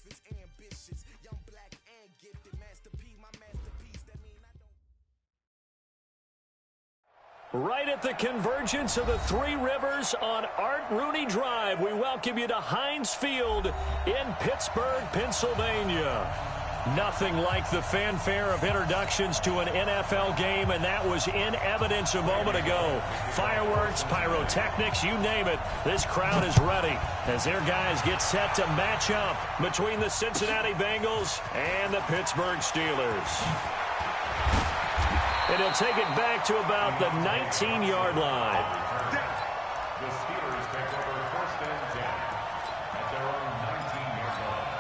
is ambitious, young, black, and gifted. Master P, my masterpiece. That mean I don't. Right at the convergence of the Three Rivers on Art Rooney Drive, we welcome you to Heinz Field in Pittsburgh, Pennsylvania. Nothing like the fanfare of introductions to an NFL game, and that was in evidence a moment ago. Fireworks, pyrotechnics, you name it. This crowd is ready as their guys get set to match up between the Cincinnati Bengals and the Pittsburgh Steelers. And he'll take it back to about the 19-yard line. The Steelers take over first and 10 at their own 19-yard line.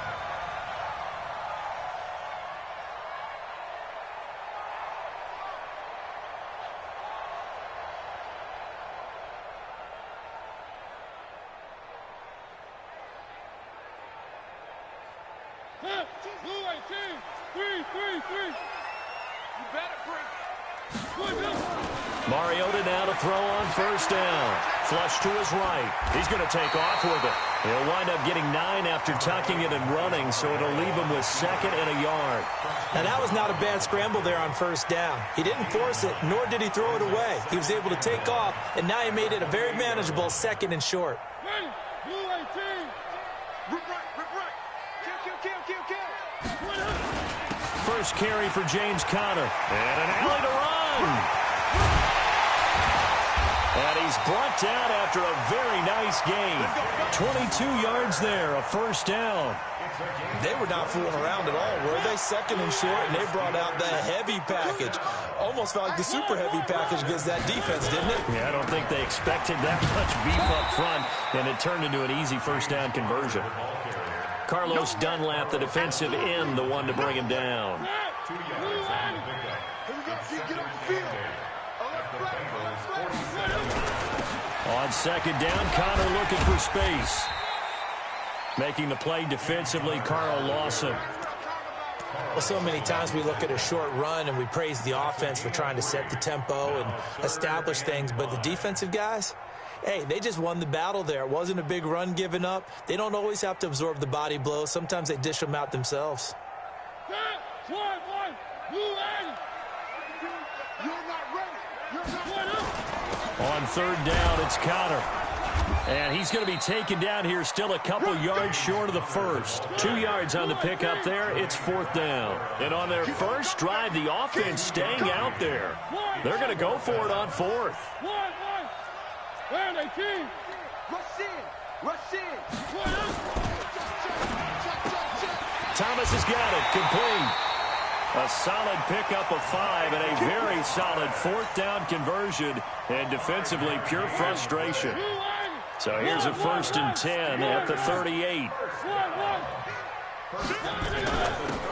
Mariota now to throw on first down. Flush to his right. He's going to take off with it. He'll wind up getting 9 after tucking it and running, so it'll leave him with 2nd and a yard. Now, that was not a bad scramble there on first down. He didn't force it, nor did he throw it away. He was able to take off, and now he made it a very manageable 2nd and short. First carry for James Conner. And an alley to run. And he's brought down after a very nice gain. 22 yards there, a first down. They were not fooling around at all, were they? 2nd and short, and they brought out the heavy package. Almost felt like the super heavy package against that defense, didn't it? Yeah, I don't think they expected that much beef up front, and it turned into an easy first down conversion. Carlos Dunlap, the defensive end, the one to bring him down. On 2nd down, Conner looking for space. Making the play defensively, Carl Lawson. Well, so many times we look at a short run and we praise the offense for trying to set the tempo and establish things, but the defensive guys, hey, they just won the battle there. It wasn't a big run given up. They don't always have to absorb the body blows. Sometimes they dish them out themselves. On 3rd down, it's Conner. And he's going to be taken down here, still a couple yards short of the first. 2 yards on the pickup there. It's 4th down. And on their first drive, the offense staying out there. They're going to go for it on 4th. Thomas has got it. Complete. A solid pickup of 5 and a very solid 4th down conversion. And defensively, pure frustration. So here's a 1st and 10 at the 38.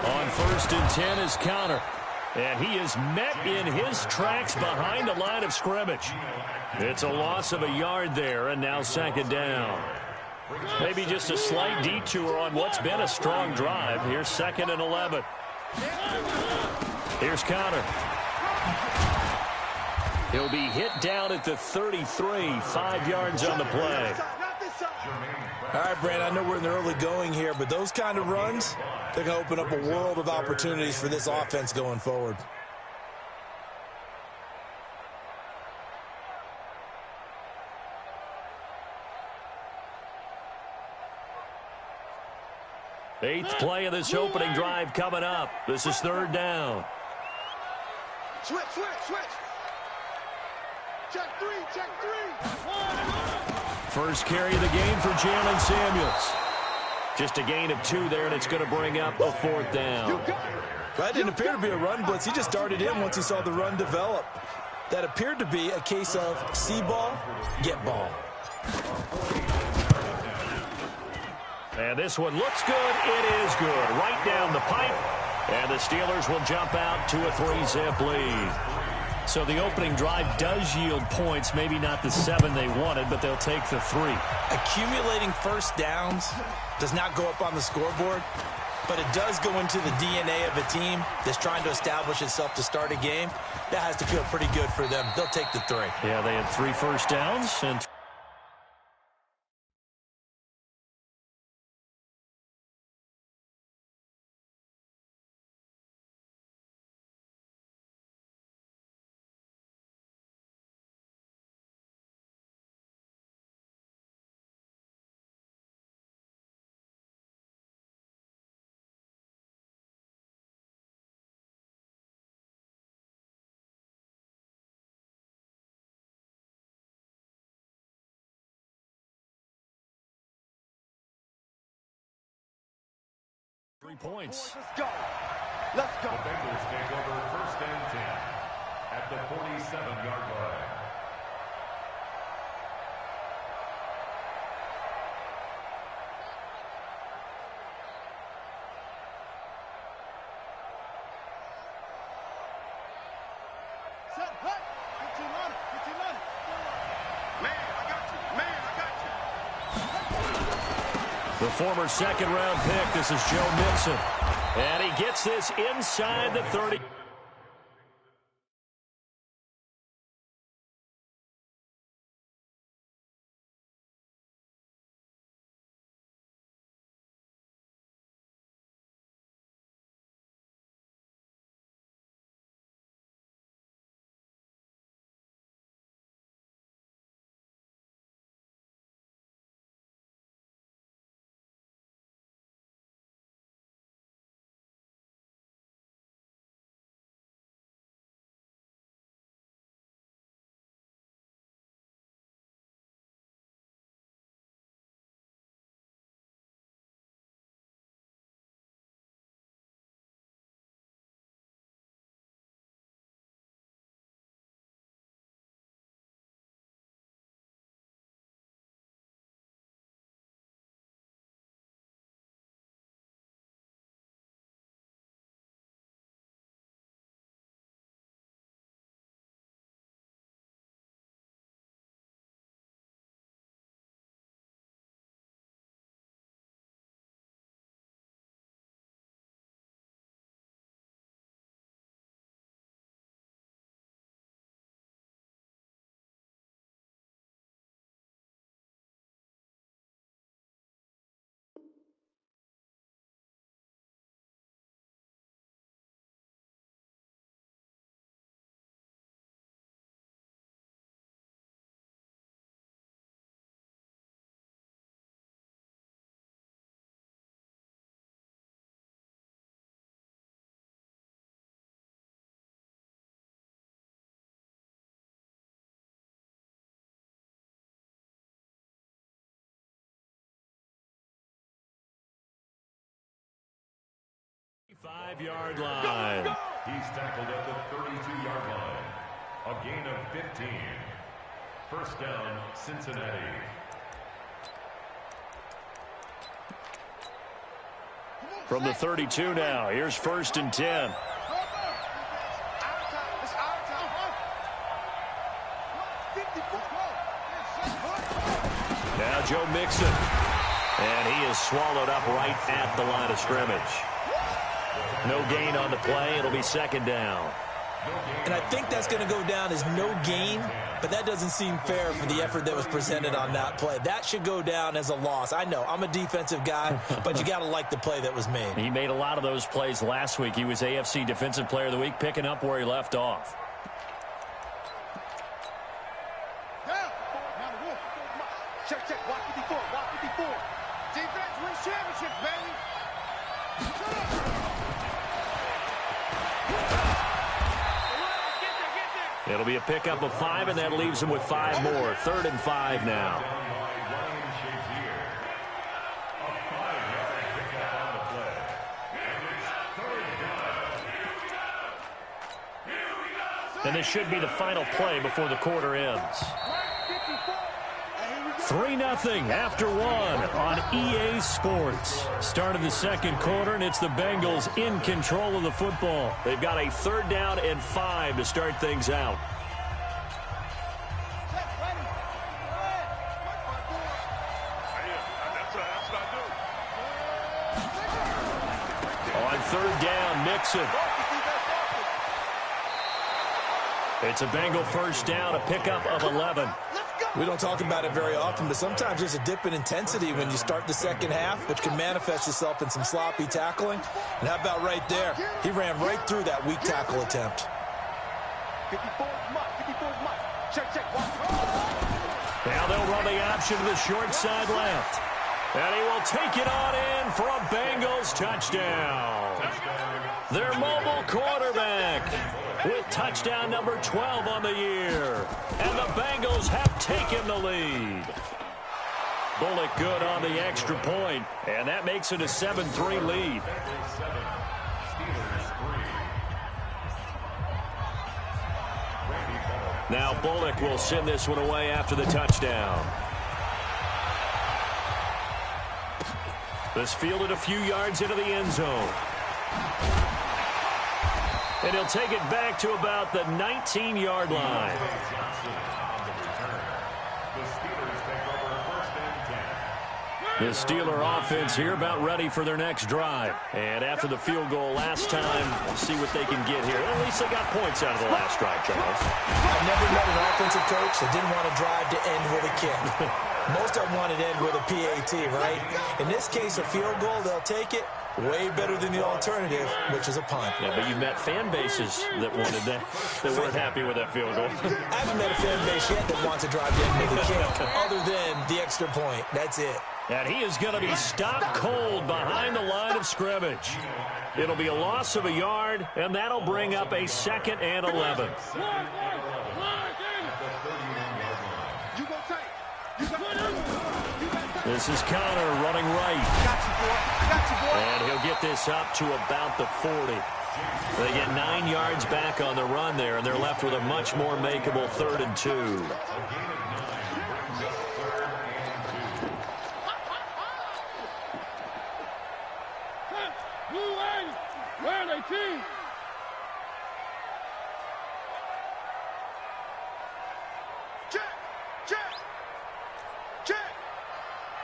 On 1st and 10 is Conner. And he is met in his tracks behind the line of scrimmage. It's a loss of a yard there, and now 2nd down. Maybe just a slight detour on what's been a strong drive. Here's 2nd and 11. Here's Conner. He'll be hit down at the 33, 5 yards on the play. All right, Brand, I know we're in the early going here, but those kind of runs, they're going to open up a world of opportunities for this offense going forward. Eighth play of this opening drive coming up. This is 3rd down. Switch. Check three. First carry of the game for Jalen Samuels. Just a gain of 2 there, and it's going to bring up a 4th down. That didn't appear to be a run blitz. He just darted in once he saw the run develop. That appeared to be a case of see ball, get ball. And this one looks good. It is good. Right down the pipe. And the Steelers will jump out to a 3-zip lead. So the opening drive does yield points. Maybe not the 7 they wanted, but they'll take the 3. Accumulating first downs does not go up on the scoreboard, but it does go into the DNA of a team that's trying to establish itself to start a game. That has to feel pretty good for them. They'll take the 3. Yeah, they had 3 first downs and 3 points. Let's go. Let's go. The Bengals take over 1st and 10 at the 47-yard line. Set, hut. 15 on it. 15 on it. Man, I got you. Man, I got you. The former second-round pick, this is Joe Mixon. And he gets this inside the 30. Five-yard line. He's tackled at the 32-yard line. A gain of 15. First down, Cincinnati. From the 32 now, here's 1st and 10. Now Joe Mixon. And he is swallowed up right at the line of scrimmage. No gain on the play. It'll be 2nd down. And I think that's going to go down as no gain, but that doesn't seem fair for the effort that was presented on that play. That should go down as a loss. I know, I'm a defensive guy, but you got to like the play that was made. He made a lot of those plays last week. He was AFC Defensive Player of the Week, picking up where he left off. Check, check. Watch 54. Watch 54. Defense wins championships, baby. It'll be a pickup of 5, and that leaves him with 5 more. 3rd and 5 now. And this should be the final play before the quarter ends. 3-0 after 1 on EA Sports. Start of the 2nd quarter, and it's the Bengals in control of the football. They've got a 3rd down and 5 to start things out. On 3rd down, Mixon. It's a Bengal 1st down, a pickup of 11. We don't talk about it very often, but sometimes there's a dip in intensity when you start the 2nd half, which can manifest itself in some sloppy tackling. And how about right there? He ran right through that weak tackle attempt. 54 Mike. Check, check. Now they'll run the option to the short side left. And he will take it on in for a Bengals touchdown. Their mobile quarterback with touchdown number 12 on the year. And the Bengals have taken the lead. Bullock good on the extra point, and that makes it a 7-3 lead. Bengals 7, Steelers 3. Now Bullock will send this one away after the touchdown. This fielded a few yards into the end zone. And he'll take it back to about the 19-yard line. The Steeler offense here about ready for their next drive. And after the field goal last time, we'll see what they can get here. At least they got points out of the last drive, Charles. I've never met an offensive coach that didn't want to drive to end with a kick. Most of them want to end with a PAT, right? In this case, a field goal, they'll take it. Way better than the alternative, which is a punt. Yeah, but you've met fan bases that wanted that weren't happy with that field goal. I haven't met a fan base yet that wants to drive to end with a kick, other than the extra point. That's it. And he is going to be stopped cold behind the line of scrimmage. It'll be a loss of a yard, and that'll bring up a 2nd and 11. This is Connor running right. And he'll get this up to about the 40. They get 9 yards back on the run there, and they're left with a much more makeable 3rd and 2. Where are they, team? Check, check, check.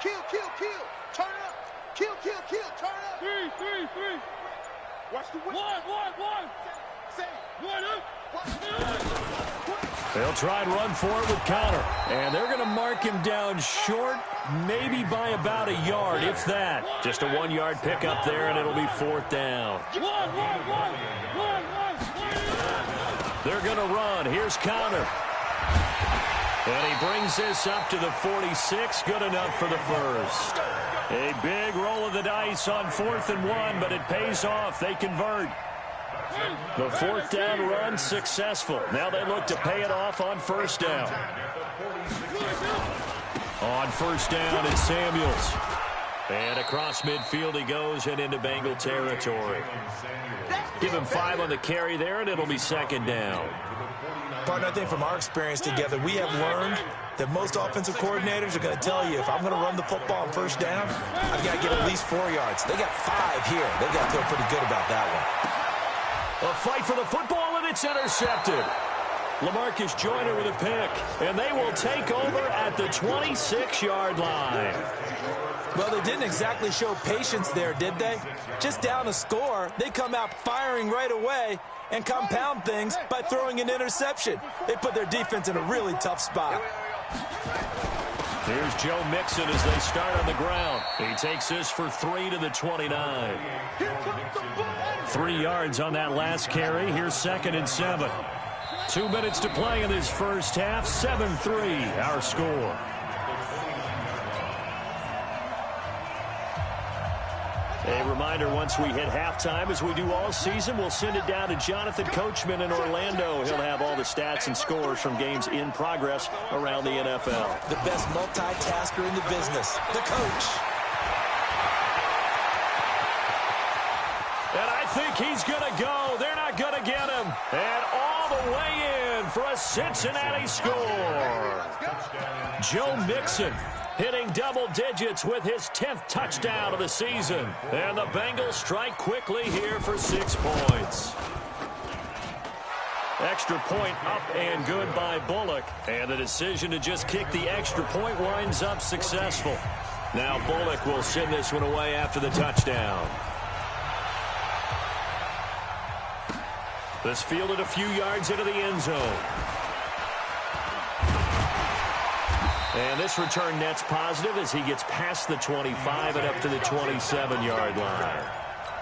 Kill, kill, kill. Turn up. Kill, kill, kill. Turn up. Three. Watch the win. One. Say, one up. They'll try and run for it with Connor. And they're going to mark him down short, maybe by about a yard, if that. Just a 1-yard pickup there, and it'll be 4th down. One. They're going to run. Here's Connor. And he brings this up to the 46. Good enough for the first. A big roll of the dice on 4th and 1, but it pays off. They convert. The 4th down run successful. Now they look to pay it off on 1st down. On 1st down, it's Samuels. And across midfield he goes and into Bengal territory. Give him 5 on the carry there, and it'll be 2nd down. Partner, I think from our experience together, we have learned that most offensive coordinators are going to tell you, if I'm going to run the football on 1st down, I've got to get at least 4 yards. They got 5 here. They've got to feel pretty good about that one. A fight for the football, and it's intercepted. LaMarcus Joyner with a pick, and they will take over at the 26-yard line. Well, they didn't exactly show patience there, did they? Just down a score, they come out firing right away and compound things by throwing an interception. They put their defense in a really tough spot. Here's Joe Mixon as they start on the ground. He takes this for 3 to the 29. 3 yards on that last carry. Here's 2nd and 7. 2 minutes to play in this first half. 7-3 our score. A reminder, once we hit halftime, as we do all season, we'll send it down to Jonathan Coachman in Orlando. He'll have all the stats and scores from games in progress around the NFL. The best multitasker in the business, the coach. And I think he's going to go. They're not going to get him. And all the way in for a Cincinnati score. Joe Mixon hitting double digits with his 10th touchdown of the season. And the Bengals strike quickly here for 6 points. Extra point up and good by Bullock. And the decision to just kick the extra point winds up successful. Now Bullock will send this one away after the touchdown. This fielded a few yards into the end zone. And this return net's positive as he gets past the 25 and up to the 27-yard line.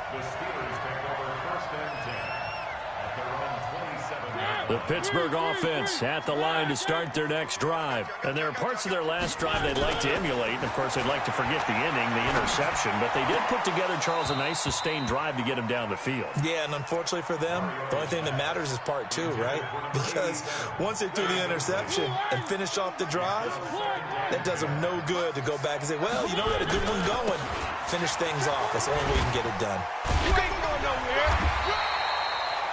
The Steelers take over 1st and 10 at their own 27. The Pittsburgh offense at the line to start their next drive. And there are parts of their last drive they'd like to emulate. And, of course, they'd like to forget the inning, the interception. But they did put together, Charles, a nice sustained drive to get him down the field. Yeah, and unfortunately for them, the only thing that matters is part two, right? Because once they threw the interception and finished off the drive, that does them no good to go back and say, well, you know, we had a good one going. Finish things off. That's the only way you can get it done. You ain't going nowhere.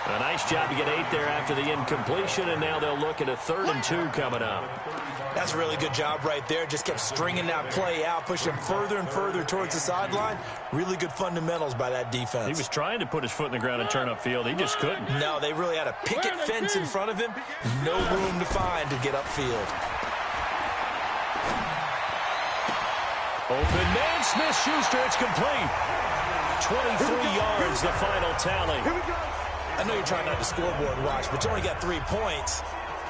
A nice job to get 8 there after the incompletion, and now they'll look at a 3rd and 2 coming up. That's a really good job right there. Just kept stringing that play out, pushing further and further towards the sideline. Really good fundamentals by that defense. He was trying to put his foot in the ground and turn upfield. He just couldn't. No, they really had a picket fence in front of him. No room to find to get upfield. Open man, Smith-Schuster, it's complete. 23 yards, the final tally. I know you're trying not to scoreboard watch, but you only got 3 points.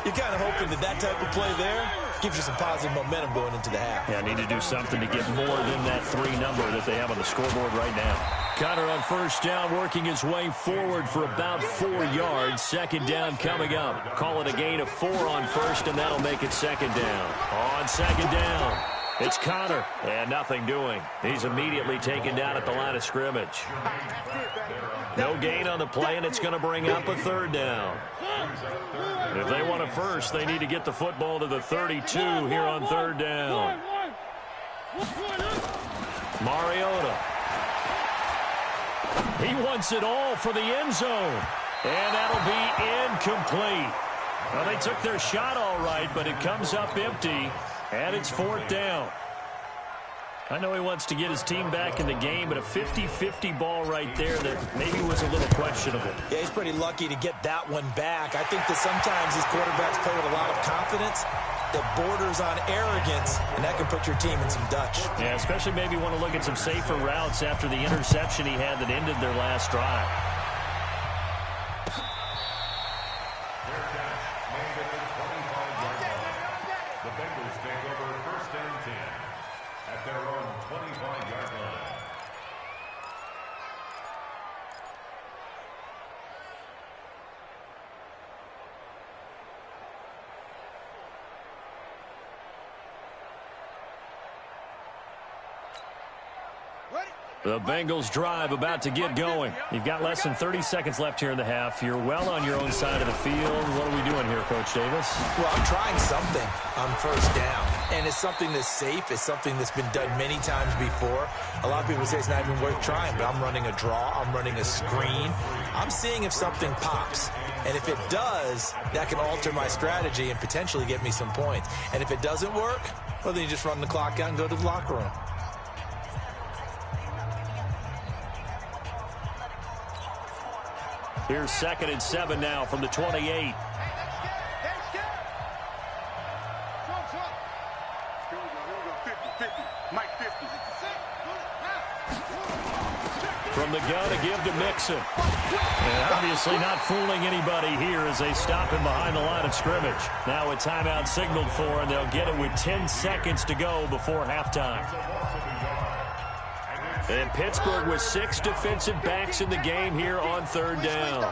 You're kind of hoping that that type of play there gives you some positive momentum going into the half. Yeah, need to do something to get more than that 3 number that they have on the scoreboard right now. Connor on first down, working his way forward for about 4 yards. 2nd down coming up. Call it a gain of 4 on first, and that'll make it 2nd down. On 2nd down, it's Connor, and nothing doing. He's immediately taken down at the line of scrimmage. No gain on the play, and it's going to bring up a 3rd down. If they want a first, they need to get the football to the 32 here on 3rd down. Mariota. He wants it all for the end zone, and that'll be incomplete. Well, they took their shot all right, but it comes up empty, and it's 4th down. I know he wants to get his team back in the game, but a 50-50 ball right there that maybe was a little questionable. Yeah, he's pretty lucky to get that one back. I think that sometimes these quarterbacks play with a lot of confidence that borders on arrogance, and that can put your team in some Dutch. Yeah, especially maybe want to look at some safer routes after the interception he had that ended their last drive. The Bengals take over 1st and 10 at their own 25-yard line. The Bengals drive about to get going. You've got less than 30 seconds left here in the half. You're well on your own side of the field. What are we doing here, Coach Davis? Well, I'm trying something on 1st down. And it's something that's safe. It's something that's been done many times before. A lot of people say it's not even worth trying, but I'm running a draw. I'm running a screen. I'm seeing if something pops. And if it does, that can alter my strategy and potentially get me some points. And if it doesn't work, well, then you just run the clock out and go to the locker room. Here's 2nd and 7 now from the 28. From the gun to give to Mixon. And obviously not fooling anybody here as they stop him behind the line of scrimmage. Now a timeout signaled for, and they'll get it with 10 seconds to go before halftime. And Pittsburgh with 6 defensive backs in the game here on 3rd down.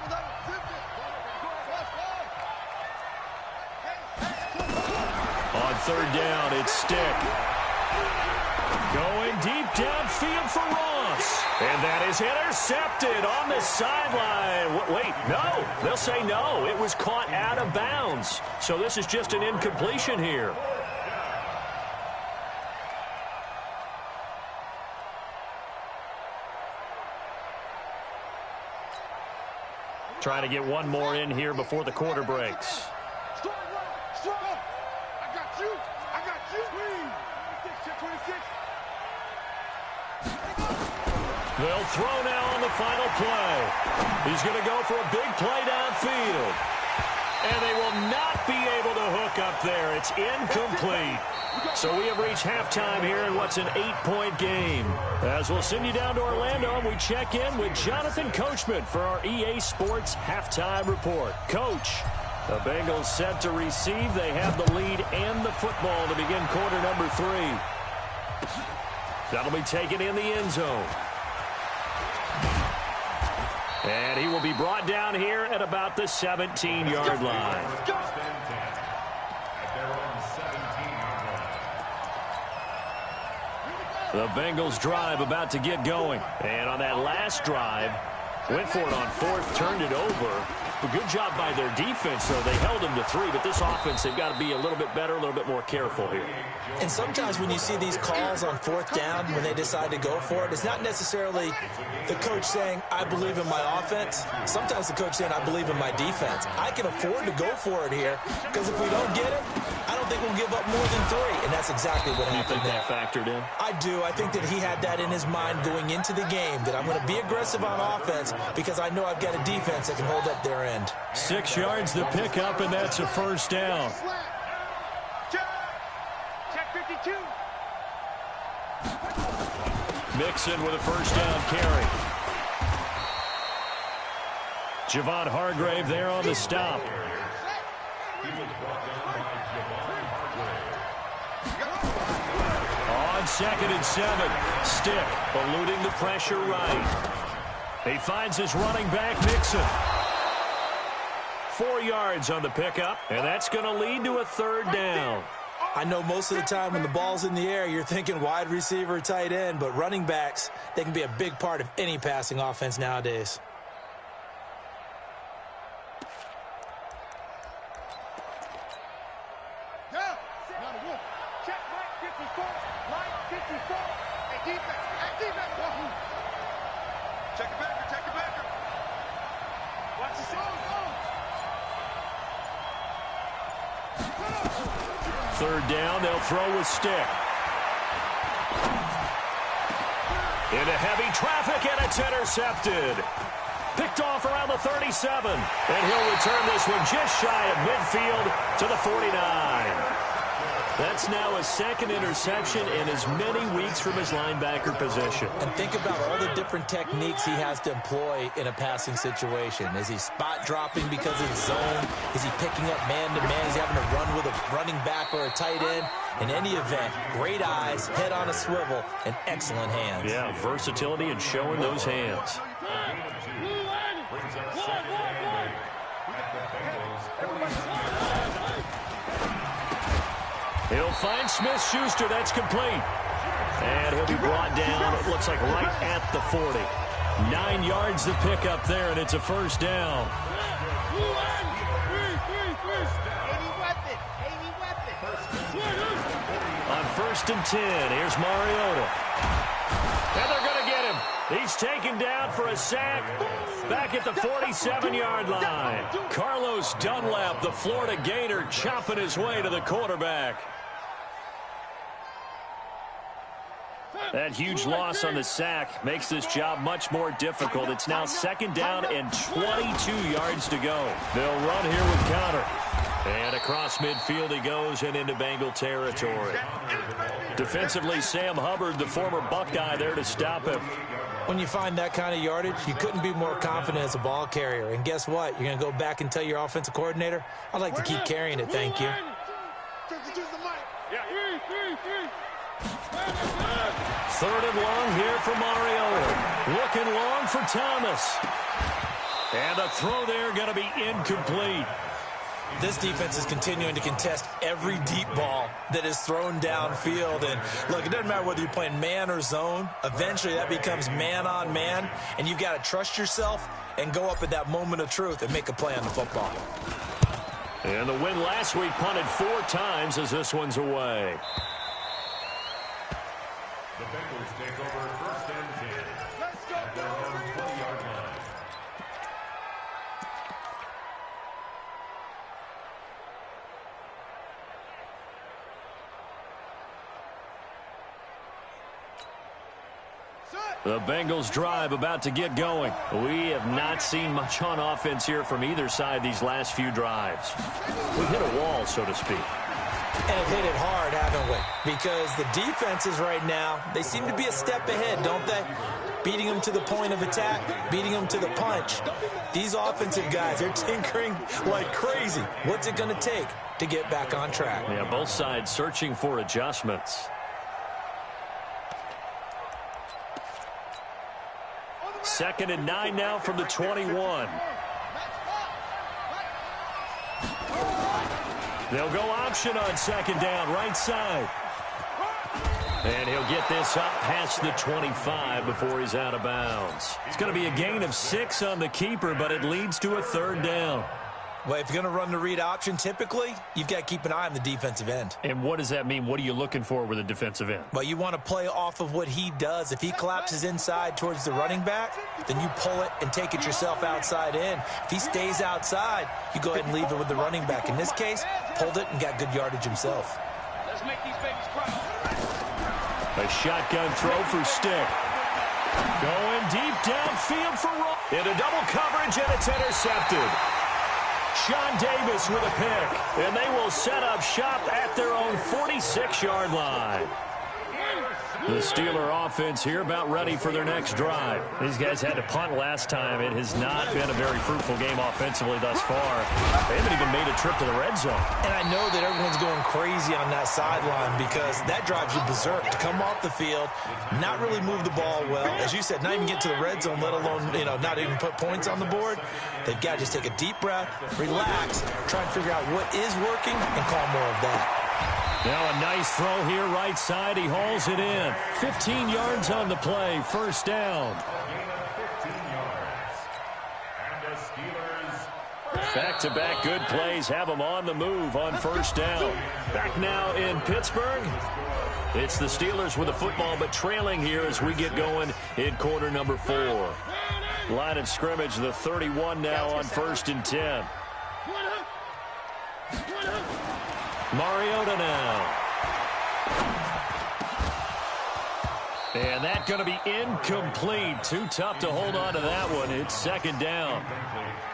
On 3rd down, it's Stick. Going deep downfield for Ross. And that is intercepted on the sideline. Wait, no. They'll say no. It was caught out of bounds. So this is just an incompletion here. Trying to get one more in here before the quarter breaks. I got you. I got you. 26. They'll throw now on the final play. He's going to go for a big play downfield. And they will not be able to hook up there. It's incomplete. So we have reached halftime here in what's an 8-point game. As we'll send you down to Orlando, we check in with Jonathan Coachman for our EA Sports Halftime Report. Coach, the Bengals set to receive. They have the lead and the football to begin quarter number 3. That'll be taken in the end zone. And he will be brought down here at about the 17-yard line. The Bengals drive about to get going. And on that last drive, went for it on fourth, turned it over. A good job by their defense, though. They held them to 3, but this offense, they've got to be a little bit better, a little bit more careful here. And sometimes when you see these calls on fourth down, when they decide to go for it, it's not necessarily the coach saying, I believe in my offense. Sometimes the coach saying, I believe in my defense. I can afford to go for it here, because if we don't get it, I don't think we'll give up more than 3. And that's exactly what happened there. You think that factored in? I do. I think that he had that in his mind going into the game, that I'm going to be aggressive on offense because I know I've got a defense that can hold up their end. 6 yards the pickup, and that's a first down. Check 52. Mixon with a first down carry. Javon Hargrave there on the stop. On 2nd and 7, Stick eluding the pressure right. He finds his running back, Mixon. 4 yards on the pickup, and that's going to lead to a third down. I know most of the time when the ball's in the air, you're thinking wide receiver, tight end, but running backs, they can be a big part of any passing offense nowadays. Check line 54. Line 54. Hey, defense. Hey, defense. Check it back. Check it back. Watch the zone. Third down, they'll throw with Stick. Into heavy traffic, and it's intercepted. Picked off around the 37. And he'll return this one just shy of midfield to the 49. That's now his second interception in as many weeks from his linebacker position. And think about all the different techniques he has to employ in a passing situation. Is he spot dropping because of zone? Is he picking up man-to-man? Is he having to run with a running back or a tight end? In any event, great eyes, head on a swivel, and excellent hands. Yeah, versatility and showing those hands. He'll find Smith-Schuster. That's complete. And he'll be brought down, it looks like right at the 40. 9 yards to pick up there, and it's a first down. On 1st and 10, here's Mariota. And they're going to get him. He's taken down for a sack back at the 47-yard line. Carlos Dunlap, the Florida Gator, chopping his way to the quarterback. That huge loss on the sack makes this job much more difficult. It's now 2nd down and 22 yards to go. They'll run here with Conner. And across midfield he goes and into Bengal territory. Defensively, Sam Hubbard, the former Buckeye, there to stop him. When you find that kind of yardage, you couldn't be more confident as a ball carrier. And guess what? You're going to go back and tell your offensive coordinator, I'd like to keep carrying it, thank you. Third and long here for Mariota. Looking long for Thomas. And the throw there going to be incomplete. This defense is continuing to contest every deep ball that is thrown downfield. And look, it doesn't matter whether you're playing man or zone. Eventually that becomes man on man. And you've got to trust yourself and go up at that moment of truth and make a play on the football. And the win last week punted 4 times as this one's away. The Bengals take over 1st and 10. Let's go. At their own 20-yard line. The Bengals drive about to get going. We have not seen much on offense here from either side these last few drives. We've hit a wall, so to speak. And have hit it hard, haven't we? Because the defenses right now, they seem to be a step ahead, don't they? Beating them to the point of attack, beating them to the punch. These offensive guys, they're tinkering like crazy. What's it going to take to get back on track? Yeah, both sides searching for adjustments. 2nd and 9 now from the 21. They'll go option on 2nd down, right side. And he'll get this up past the 25 before he's out of bounds. It's going to be a gain of 6 on the keeper, but it leads to a 3rd down. Well, if you're going to run the read option, typically, you've got to keep an eye on the defensive end. And what does that mean? What are you looking for with a defensive end? Well, you want to play off of what he does. If he collapses inside towards the running back, then you pull it and take it yourself outside in. If he stays outside, you go ahead and leave it with the running back. In this case, pulled it and got good yardage himself. Let's make these babies cry. A shotgun throw for Stick. Going deep downfield for Roll. Into double coverage, and it's intercepted. Sean Davis with a pick, and they will set up shop at their own 46-yard line. The Steeler offense here about ready for their next drive. These guys had to punt last time. It has not been a very fruitful game offensively thus far. They haven't even made a trip to the red zone. And I know that everyone's going crazy on that sideline because that drives you berserk to come off the field, not really move the ball well. As you said, not even get to the red zone, let alone, not even put points on the board. They've got to just take a deep breath, relax, try and figure out what is working and call more of that. Now a nice throw here right side. He hauls it in. 15 yards on the play. 1st down. Back-to-back good plays have them on the move on 1st down. Back now in Pittsburgh. It's the Steelers with the football, but trailing here as we get going in quarter number 4. Line of scrimmage, the 31 now on 1st and 10. Mariota now. And that's going to be incomplete. Too tough to hold on to that one. It's 2nd down.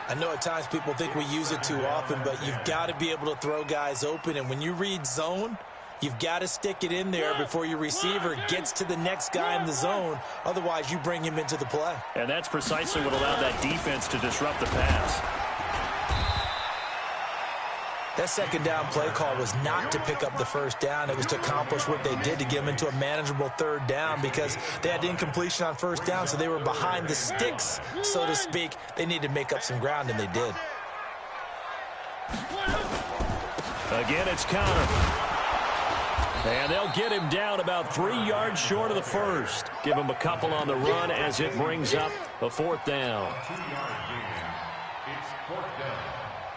I know at times people think we use it too often, but you've got to be able to throw guys open. And when you read zone, you've got to stick it in there before your receiver gets to the next guy in the zone. Otherwise, you bring him into the play. And that's precisely what allowed that defense to disrupt the pass. That 2nd down play call was not to pick up the 1st down. It was to accomplish what they did to get them into a manageable 3rd down because they had incompletion on 1st down, so they were behind the sticks, so to speak. They needed to make up some ground, and they did. Again, it's Connor. And they'll get him down about 3 yards short of the 1st. Give him a couple on the run as it brings up a 4th down.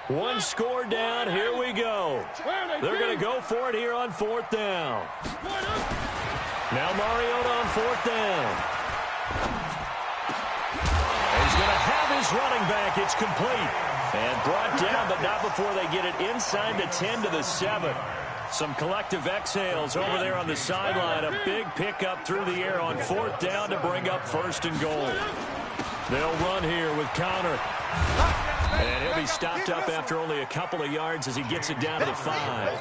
One score down. Here we go. They're going to go for it here on 4th down. Now Mariota on 4th down. And he's going to have his running back. It's complete. And brought down, but not before they get it inside the 10 to the 7. Some collective exhales over there on the sideline. A big pickup through the air on 4th down to bring up 1st and goal. They'll run here with Connor. And he'll be stopped up after only a couple of yards as he gets it down to the 5.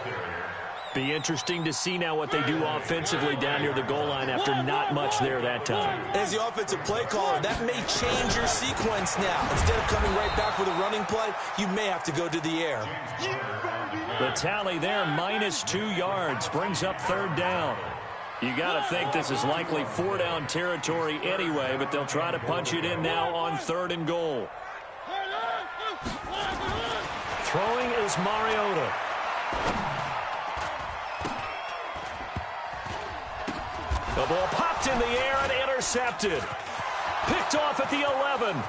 Be interesting to see now what they do offensively down near the goal line after not much there that time. As the offensive play caller, that may change your sequence now. Instead of coming right back with a running play, you may have to go to the air. The tally there, -2 yards, brings up 3rd down. You got to think this is likely 4-down territory anyway, but they'll try to punch it in now on 3rd and goal. Throwing is Mariota. The ball popped in the air and intercepted. Picked off at the 11.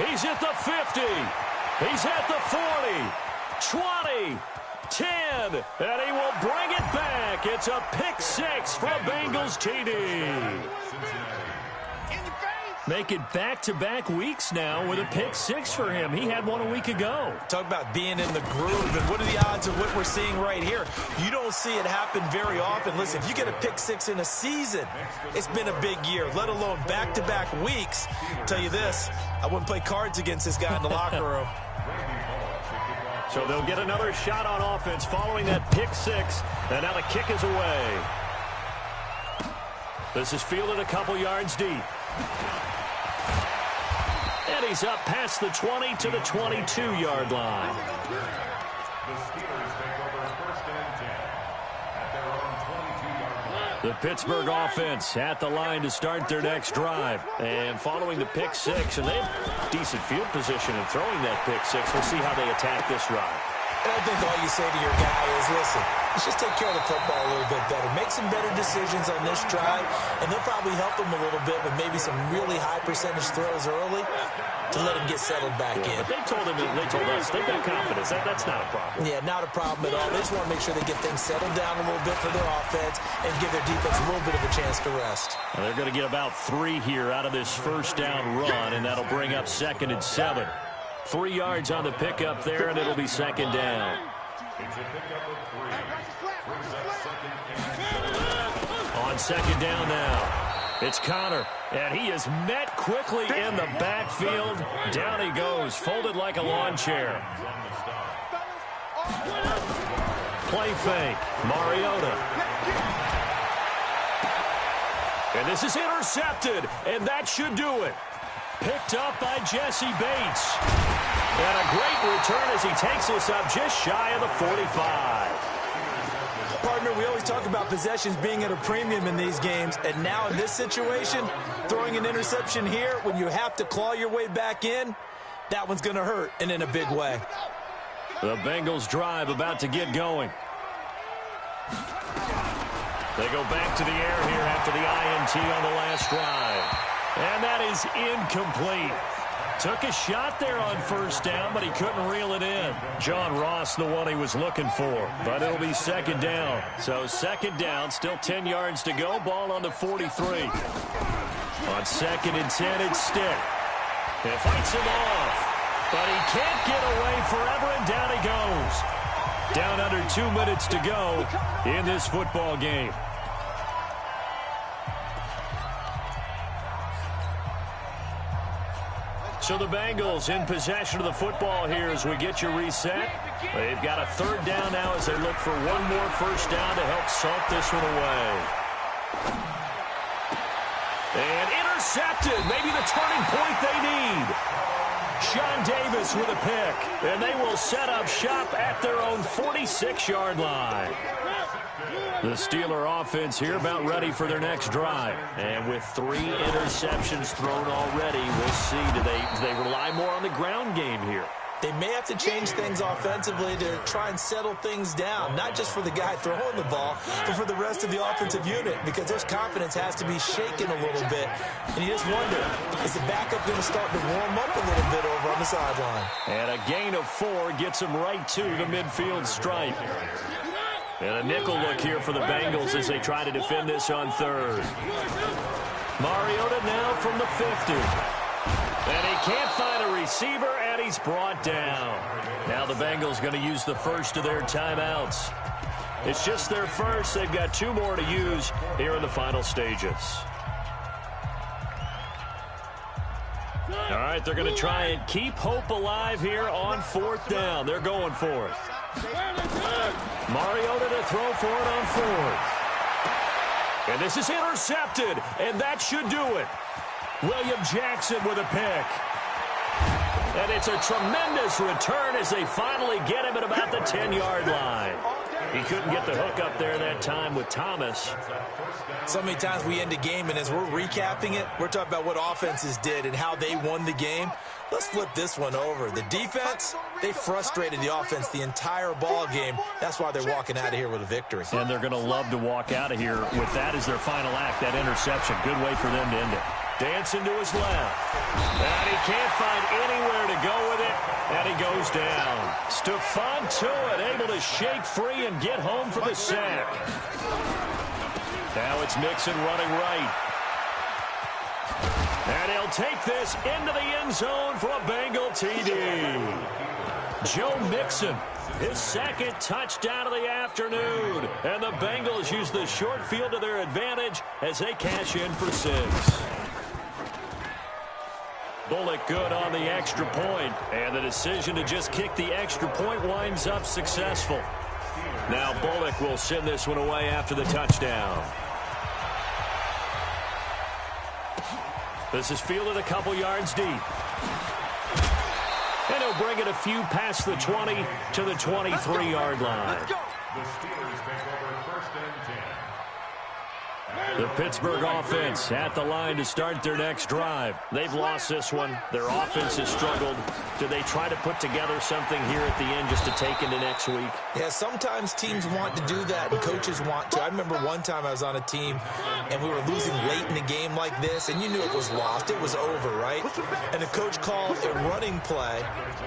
He's at the 50. He's at the 40. 20. 10. And he will bring it back. It's a pick 6 for a Bengals TD. Make it back-to-back weeks now with a pick 6 for him. He had one a week ago. Talk about being in the groove, and what are the odds of what we're seeing right here? You don't see it happen very often. Listen, if you get a pick 6 in a season, it's been a big year, let alone back-to-back weeks. I'll tell you this, I wouldn't play cards against this guy in the locker room. So they'll get another shot on offense following that pick 6, and now the kick is away. This is fielded a couple yards deep. And he's up past the 20 to the 22-yard line. The Steelers take over 1st and 10 at their own 22-yard line. The Pittsburgh offense at the line to start their next drive. And following the pick six, and they have decent field position in throwing that pick six. We'll see how they attack this drive. And I think all you say to your guy is, listen, let's just take care of the football a little bit better. Make some better decisions on this drive, and they'll probably help him a little bit with maybe some really high percentage throws early to let him get settled back in. But they told us they've got confidence. That's not a problem. Yeah, not a problem at all. They just want to make sure they get things settled down a little bit for their offense and give their defense a little bit of a chance to rest. Well, they're going to get about 3 here out of this first down run, and that'll bring up 2nd and 7. 3 yards on the pickup there, and it'll be 2nd down. It's a pickup of 3. Brings up 2nd and 7. On 2nd down now. It's Connor, and he is met quickly in the backfield. Down he goes, folded like a lawn chair. Play fake, Mariota. And this is intercepted, and that should do it. Picked up by Jesse Bates. And a great return as he takes us up just shy of the 45. Partner, we always talk about possessions being at a premium in these games, and now in this situation, throwing an interception here when you have to claw your way back in, that one's going to hurt, and in a big way. The Bengals drive about to get going. They go back to the air here after the INT on the last drive. And that is incomplete. Took a shot there on first down, but he couldn't reel it in. John Ross, the one he was looking for, but it'll be 2nd down. So 2nd down, still 10 yards to go, ball on the 43. On 2nd and 10, it's Stick. It fights him off, but he can't get away forever, and down he goes. Down under 2 minutes to go in this football game. So the Bengals in possession of the football here as we get you reset. They've got a 3rd down now as they look for one more first down to help salt this one away. And intercepted, maybe the turning point they need. Sean Davis with a pick, and they will set up shop at their own 46-yard line. The Steeler offense here about ready for their next drive. And with 3 interceptions thrown already, we'll see. Do they rely more on the ground game here? They may have to change things offensively to try and settle things down, not just for the guy throwing the ball, but for the rest of the offensive unit, because their confidence has to be shaken a little bit. And you just wonder, is the backup going to start to warm up a little bit over on the sideline? And a gain of 4 gets them right to the midfield stripe. And a nickel look here for the Bengals as they try to defend this on 3rd. Mariota now from the 50. And he can't find a receiver, and he's brought down. Now the Bengals going to use the first of their timeouts. It's just their first. They've got 2 more to use here in the final stages. All right, they're going to try and keep hope alive here on 4th down. They're going for it. Mariota to throw for it on 4th. And this is intercepted, and that should do it. William Jackson with a pick. And it's a tremendous return as they finally get him at about the 10-yard line. He couldn't get the hook up there that time with Thomas. So many times we end a game, and as we're recapping it, we're talking about what offenses did and how they won the game. Let's flip this one over. The defense, they frustrated the offense the entire ball game. That's why they're walking out of here with a victory. And they're going to love to walk out of here with that as their final act, that interception. Good way for them to end it. Dancing to his left. And he can't find anywhere to go with it, and he goes down. Stephon Tuitt able to shake free and get home for the sack. Now it's Mixon running right. And he'll take this into the end zone for a Bengal TD. Joe Mixon, his 2nd touchdown of the afternoon. And the Bengals use the short field to their advantage as they cash in for 6. Bullock good on the extra point, and the decision to just kick the extra point winds up successful. Now Bullock will send this one away after the touchdown. This is fielded a couple yards deep. And he'll bring it a few past the 20 to the 23-yard line. The Steelers take over 1st and 10. The Pittsburgh offense at the line to start their next drive. They've lost this one. Their offense has struggled. Do they try to put together something here at the end just to take into next week? Yeah, sometimes teams want to do that and coaches want to. I remember one time I was on a team and we were losing late in the game like this, and you knew it was lost. It was over, right? And the coach called a running play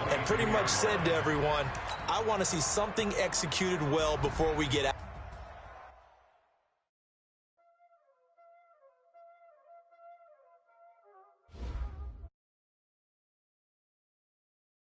and pretty much said to everyone, I want to see something executed well before we get out.